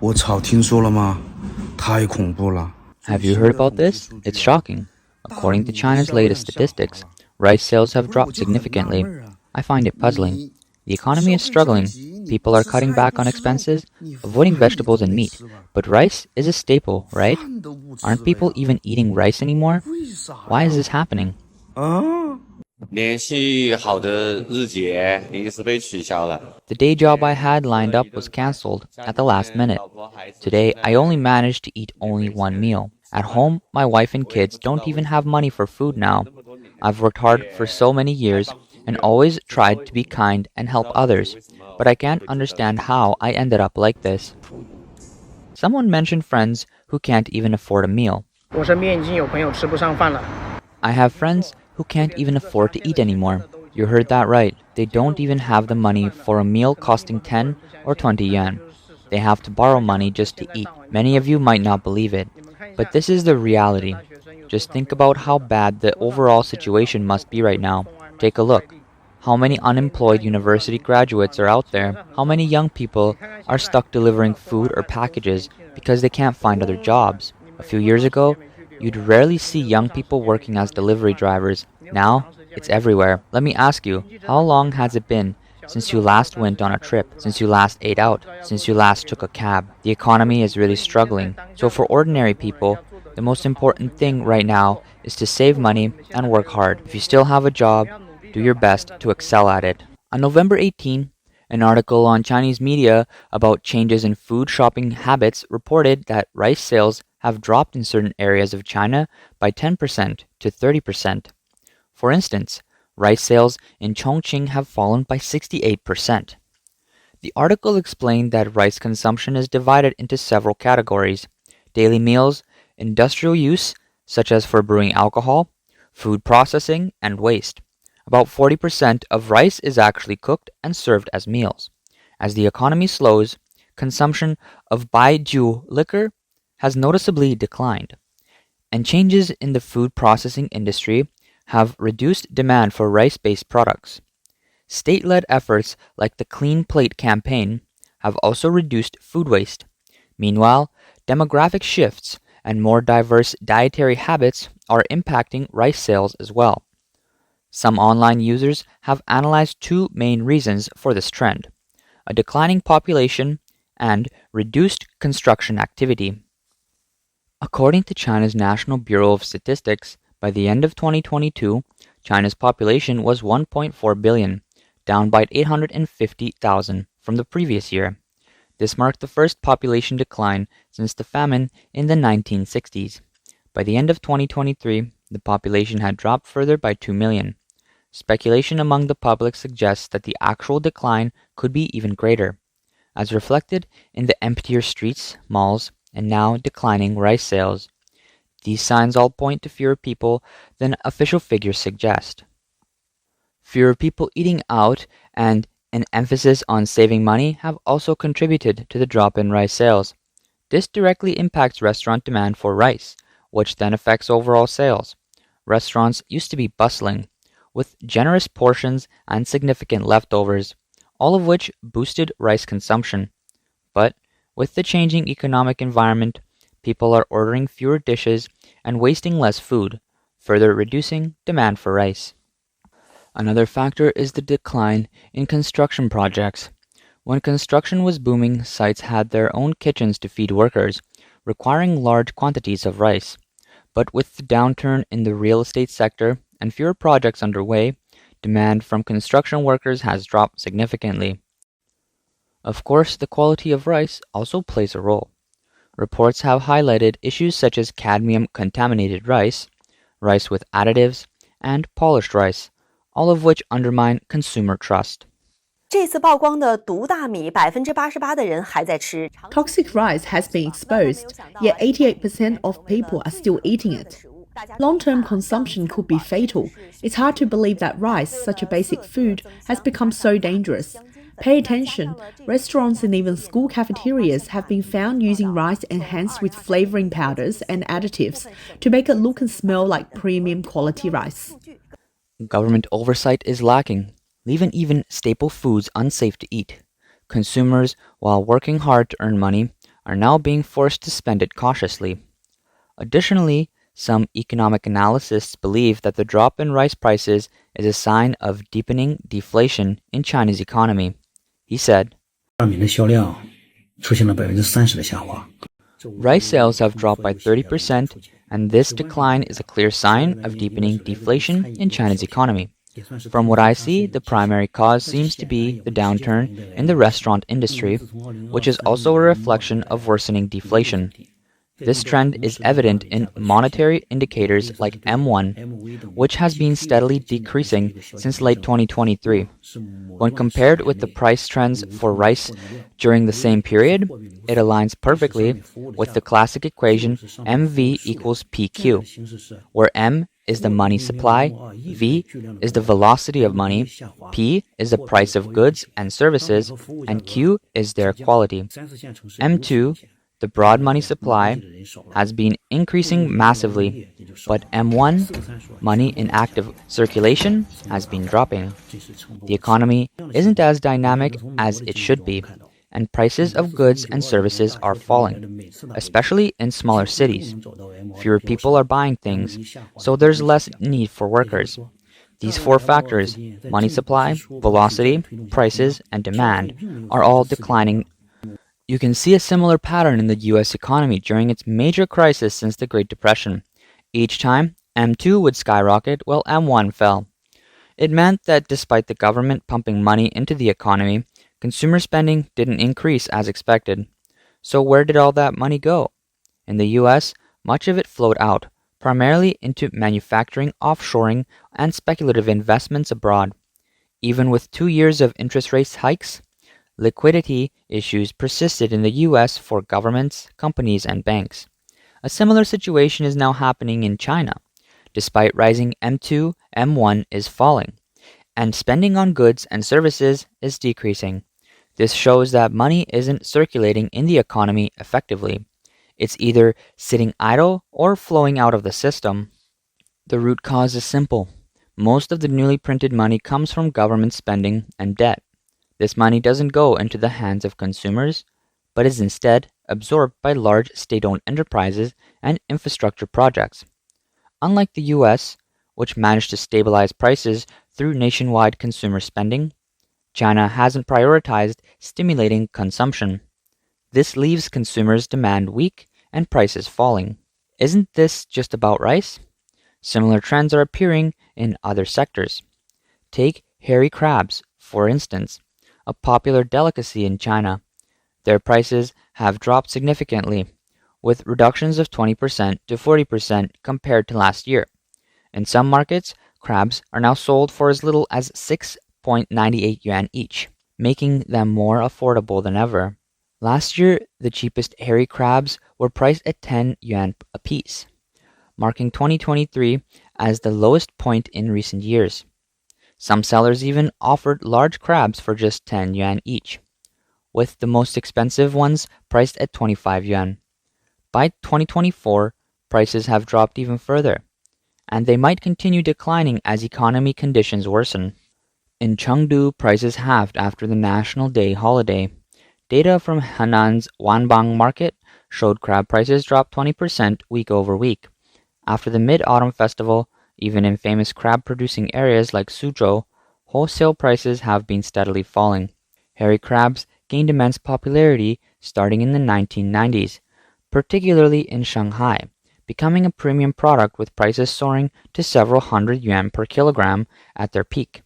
我操，听说了吗？太恐怖了。 Have you heard about this? It's shocking. According to China's latest statistics, rice sales have dropped significantly. I find it puzzling. The economy is struggling. People are cutting back on expenses, avoiding vegetables and meat. But rice is a staple, right? Aren't people even eating rice anymore? Why is this happening? 连续好的日节临时被取消了。 The day job I had lined up was cancelled at the last minute. Today, I only managed to eat only one meal. At home, my wife and kids don't even have money for food now. I've worked hard for so many years and always tried to be kind and help others, but I can't understand how I ended up like this. Someone mentioned friends who can't even afford a meal. 我身边已经有朋友吃不上饭了。 I have friends who can't even afford to eat anymore. You heard that right. They don't even have the money for a meal costing 10 or 20 yuan. They have to borrow money just to eat. Many of you might not believe it, but this is the reality. Just think about how bad the overall situation must be right now. Take a look. How many unemployed university graduates are out there? How many young people are stuck delivering food or packages because they can't find other jobs? A few years ago, you'd rarely see young people working as delivery drivers. Now, it's everywhere. Let me ask you, how long has it been since you last went on a trip, since you last ate out, since you last took a cab? The economy is really struggling. So for ordinary people, the most important thing right now is to save money and work hard. If you still have a job, do your best to excel at it. On November 18, an article on Chinese media about changes in food shopping habits reported that rice sales have dropped in certain areas of China by 10% to 30%. For instance, rice sales in Chongqing have fallen by 68%. The article explained that rice consumption is divided into several categories: daily meals, industrial use, such as for brewing alcohol, food processing, and waste. About 40% of rice is actually cooked and served as meals. As the economy slows, consumption of baijiu liquor has noticeably declined, and changes in the food processing industry have reduced demand for rice-based products. State-led efforts like the Clean Plate campaign have also reduced food waste. Meanwhile, demographic shifts and more diverse dietary habits are impacting rice sales as well. Some online users have analyzed two main reasons for this trend: a declining population and reduced construction activity. According to China's National Bureau of Statistics, by the end of 2022, China's population was 1.4 billion, down by 850,000 from the previous year. This marked the first population decline since the famine in the 1960s. By the end of 2023, the population had dropped further by 2 million. Speculation among the public suggests that the actual decline could be even greater, as reflected in the emptier streets, malls, and now declining rice sales. These signs all point to fewer people than official figures suggest. Fewer people eating out and an emphasis on saving money have also contributed to the drop in rice sales. This directly impacts restaurant demand for rice, which then affects overall sales. Restaurants used to be bustling, with generous portions and significant leftovers, all of which boosted rice consumption. But with the changing economic environment, people are ordering fewer dishes and wasting less food, further reducing demand for rice. Another factor is the decline in construction projects. When construction was booming, sites had their own kitchens to feed workers, requiring large quantities of rice. But with the downturn in the real estate sector and fewer projects underway, demand from construction workers has dropped significantly. Of course, the quality of rice also plays a role. Reports have highlighted issues such as cadmium-contaminated rice, rice with additives, and polished rice, all of which undermine consumer trust. 这次曝光的毒大米，88%的人还在吃。Toxic rice has been exposed, yet 88% of people are still eating it. Long-term consumption could be fatal. It's hard to believe that rice, such a basic food, has become so dangerous. Pay attention. Restaurants and even school cafeterias have been found using rice enhanced with flavoring powders and additives to make it look and smell like premium quality rice. Government oversight is lacking, leaving even staple foods unsafe to eat. Consumers, while working hard to earn money, are now being forced to spend it cautiously. Additionally, some economic analysts believe that the drop in rice prices is a sign of deepening deflation in China's economy. He said, Rice sales have dropped by 30%, and this decline is a clear sign of deepening deflation in China's economy. From what I see, the primary cause seems to be the downturn in the restaurant industry, which is also a reflection of worsening deflation. This trend is evident in monetary indicators like M1, which has been steadily decreasing since late 2023. When compared with the price trends for rice during the same period, it aligns perfectly with the classic equation MV equals PQ, where M is the money supply, V is the velocity of money, P is the price of goods and services, and Q is their quality. M2, the broad money supply, has been increasing massively, but M1, money in active circulation, has been dropping. The economy isn't as dynamic as it should be, and prices of goods and services are falling, especially in smaller cities. Fewer people are buying things, so there's less need for workers. These four factors, money supply, velocity, prices, and demand, are all declining. You can see a similar pattern in the US economy during its major crisis since the Great Depression. Each time, M2 would skyrocket while M1 fell. It meant that despite the government pumping money into the economy, consumer spending didn't increase as expected. So where did all that money go? In the US, much of it flowed out, primarily into manufacturing, offshoring, and speculative investments abroad. Even with 2 years of interest rate hikes, liquidity issues persisted in the US for governments, companies, and banks. A similar situation is now happening in China. Despite rising M2, M1 is falling, and spending on goods and services is decreasing. This shows that money isn't circulating in the economy effectively. It's either sitting idle or flowing out of the system. The root cause is simple. Most of the newly printed money comes from government spending and debt. This money doesn't go into the hands of consumers, but is instead absorbed by large state-owned enterprises and infrastructure projects. Unlike the US, which managed to stabilize prices through nationwide consumer spending, China hasn't prioritized stimulating consumption. This leaves consumers' demand weak and prices falling. Isn't this just about rice? Similar trends are appearing in other sectors. Take hairy crabs, for instance, a popular delicacy in China. Their prices have dropped significantly, with reductions of 20% to 40% compared to last year. In some markets, crabs are now sold for as little as 6.98 yuan each, making them more affordable than ever. Last year, the cheapest hairy crabs were priced at 10 yuan apiece, marking 2023 as the lowest point in recent years. Some sellers even offered large crabs for just 10 yuan each, with the most expensive ones priced at 25 yuan. By 2024, prices have dropped even further, and they might continue declining as economy conditions worsen. In Chengdu, prices halved after the National Day holiday. Data from Hennan's Wanbang market showed crab prices dropped 20% week over week. After the Mid-Autumn Festival, even in famous crab-producing areas like Suzhou, wholesale prices have been steadily falling. Hairy crabs gained immense popularity starting in the 1990s, particularly in Shanghai, becoming a premium product with prices soaring to several hundred yuan per kilogram at their peak.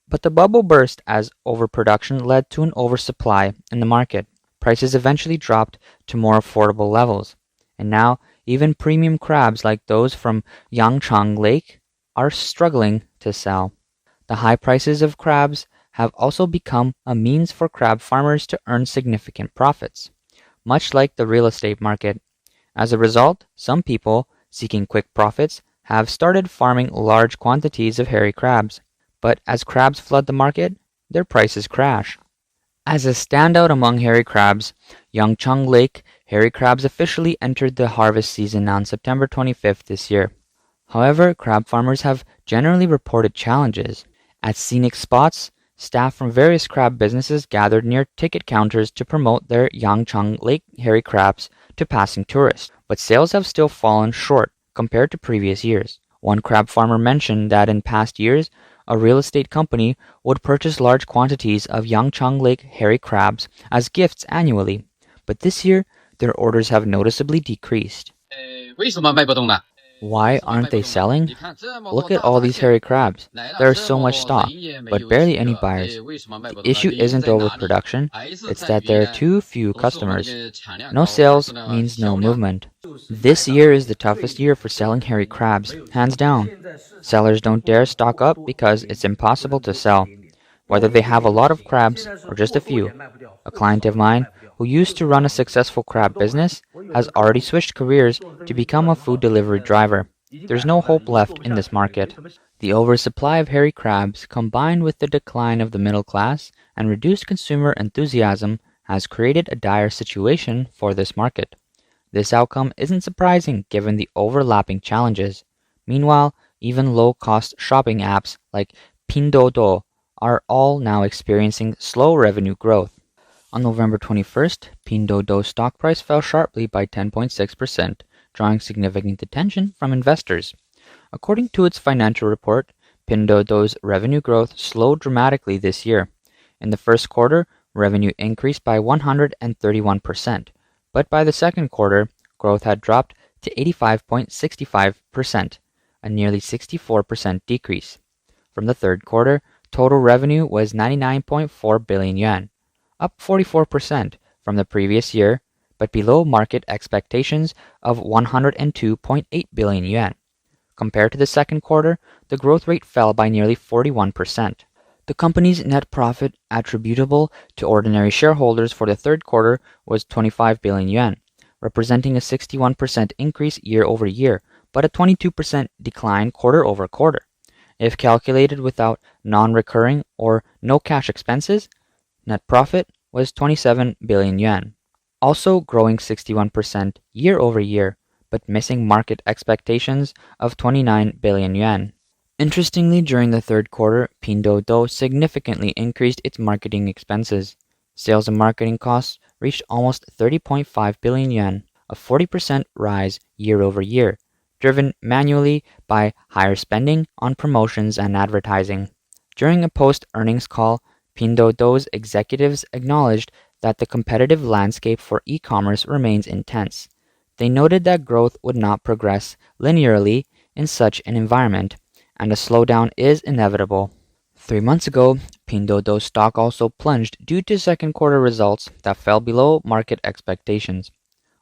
But the bubble burst as overproduction led to an oversupply in the market. Prices eventually dropped to more affordable levels, and now even premium crabs like those from Yangchang Lake are struggling to sell. The high prices of crabs have also become a means for crab farmers to earn significant profits, much like the real estate market. As a result, some people seeking quick profits have started farming large quantities of hairy crabs. But as crabs flood the market, their prices crash. As a standout among hairy crabs, Yangchang Lake hairy crabs officially entered the harvest season on September 25th this year. However, crab farmers have generally reported challenges. At scenic spots, Staff from various crab businesses gathered near ticket counters to promote their Yangchang Lake hairy crabs to passing tourists, but sales have still fallen short compared to previous years. One crab farmer mentioned that in past years, a real estate company would purchase large quantities of Yangchang Lake hairy crabs as gifts annually, but this year their orders have noticeably decreased. Why aren't they selling? Look at all these hairy crabs. There is so much stock, but barely any buyers. The issue isn't overproduction, it's that there are too few customers. No sales means no movement. This year is the toughest year for selling hairy crabs, hands down. Sellers don't dare stock up because it's impossible to sell, whether they have a lot of crabs or just a few. A client of mine who used to run a successful crab business has already switched careers to become a food delivery driver. There's no hope left in this market. The oversupply of hairy crabs, combined with the decline of the middle class and reduced consumer enthusiasm, has created a dire situation for this market. This outcome isn't surprising given the overlapping challenges. Meanwhile, even low-cost shopping apps like Pinduoduo are all now experiencing slow revenue growth. On November 21st, Pinduoduo's stock price fell sharply by 10.6%, drawing significant attention from investors. According to its financial report, Pinduoduo's revenue growth slowed dramatically this year. In the first quarter, revenue increased by 131%, but by the second quarter, growth had dropped to 85.65%, a nearly 64% decrease. From the third quarter, total revenue was 99.4 billion yuan, up 44% from the previous year, but below market expectations of 102.8 billion yuan. Compared to the second quarter, the growth rate fell by nearly 41%. The company's net profit attributable to ordinary shareholders for the third quarter was 25 billion yuan, representing a 61% increase year over year, but a 22% decline quarter over quarter. If calculated without non-recurring or no cash expenses, net profit was 27 billion yuan, also growing 61% year over year, but missing market expectations of 29 billion yuan. Interestingly, during the third quarter, Pinduoduo significantly increased its marketing expenses. Sales and marketing costs reached almost 30.5 billion yuan, a 40% rise year over year, driven manually by higher spending on promotions and advertising. During a post-earnings call, Pinduoduo's executives acknowledged that the competitive landscape for e-commerce remains intense. They noted that growth would not progress linearly in such an environment, and a slowdown is inevitable. 3 months ago, Pinduoduo's stock also plunged due to second quarter results that fell below market expectations.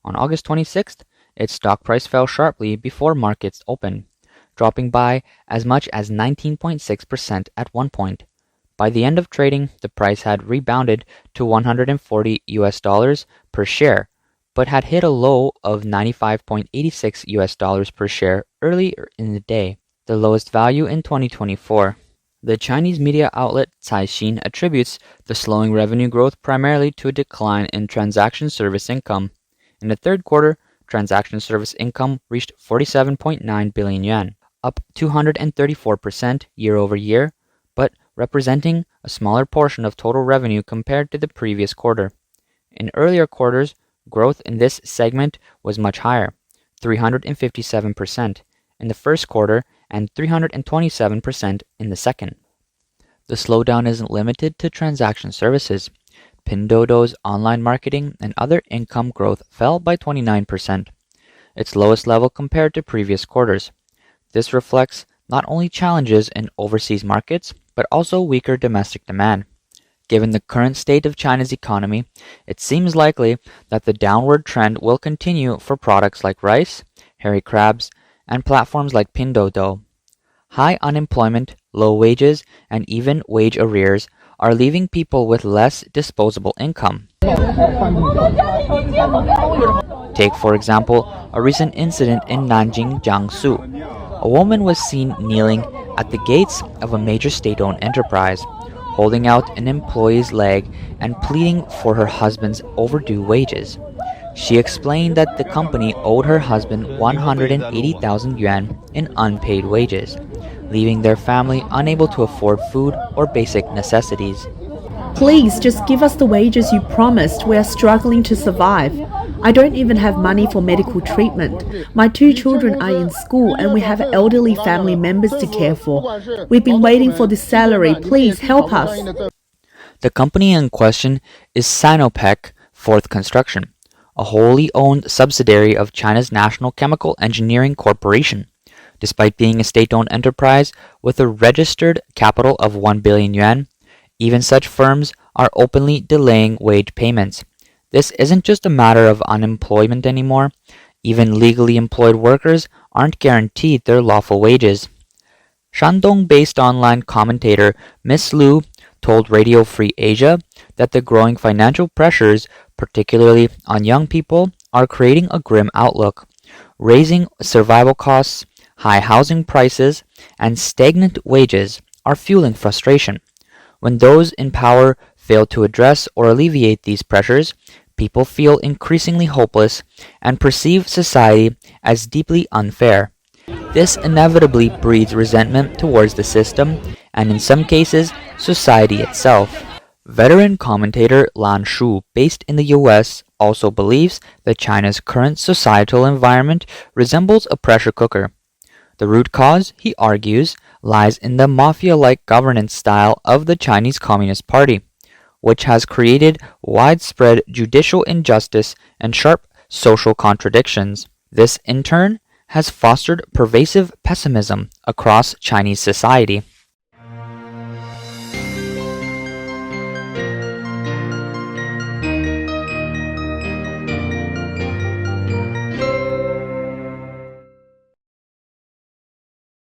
On August 26th, its stock price fell sharply before markets opened, dropping by as much as 19.6% at one point. By the end of trading, the price had rebounded to $140 per share, but had hit a low of $95.86 per share earlier in the day, the lowest value in 2024. The Chinese media outlet Caixin attributes the slowing revenue growth primarily to a decline in transaction service income. In the third quarter, transaction service income reached 47.9 billion yuan, up 234% year over year, but representing a smaller portion of total revenue compared to the previous quarter. In earlier quarters, growth in this segment was much higher, 357% in the first quarter and 327% in the second. The slowdown isn't limited to transaction services. Pinduoduo's online marketing and other income growth fell by 29%, its lowest level compared to previous quarters. This reflects not only challenges in overseas markets, but also weaker domestic demand. Given the current state of China's economy, it seems likely that the downward trend will continue for products like rice, hairy crabs, and platforms like Pinduoduo. High unemployment, low wages, and even wage arrears are leaving people with less disposable income. Take, for example, a recent incident in Nanjing, Jiangsu. A woman was seen kneeling at the gates of a major state-owned enterprise, holding out an employee's leg and pleading for her husband's overdue wages. She explained that the company owed her husband 180,000 yuan in unpaid wages, leaving their family unable to afford food or basic necessities. Please just give us the wages you promised. We are struggling to survive. I don't even have money for medical treatment. My 2 children are in school and we have elderly family members to care for. We've been waiting for this salary. Please help us. The company in question is Sinopec Fourth Construction, a wholly owned subsidiary of China's National Chemical Engineering Corporation. Despite being a state-owned enterprise with a registered capital of 1 billion yuan, even such firms are openly delaying wage payments. This isn't just a matter of unemployment anymore. Even legally employed workers aren't guaranteed their lawful wages. Shandong-based online commentator Miss Lu told Radio Free Asia that the growing financial pressures, particularly on young people, are creating a grim outlook. Raising survival costs, high housing prices, and stagnant wages are fueling frustration. When those in power fail to address or alleviate these pressures, people feel increasingly hopeless and perceive society as deeply unfair. This inevitably breeds resentment towards the system and, in some cases, society itself. Veteran commentator Lan Shu, based in the US, also believes that China's current societal environment resembles a pressure cooker. The root cause, he argues, lies in the mafia-like governance style of the Chinese Communist Party, which has created widespread judicial injustice and sharp social contradictions. This, in turn, has fostered pervasive pessimism across Chinese society.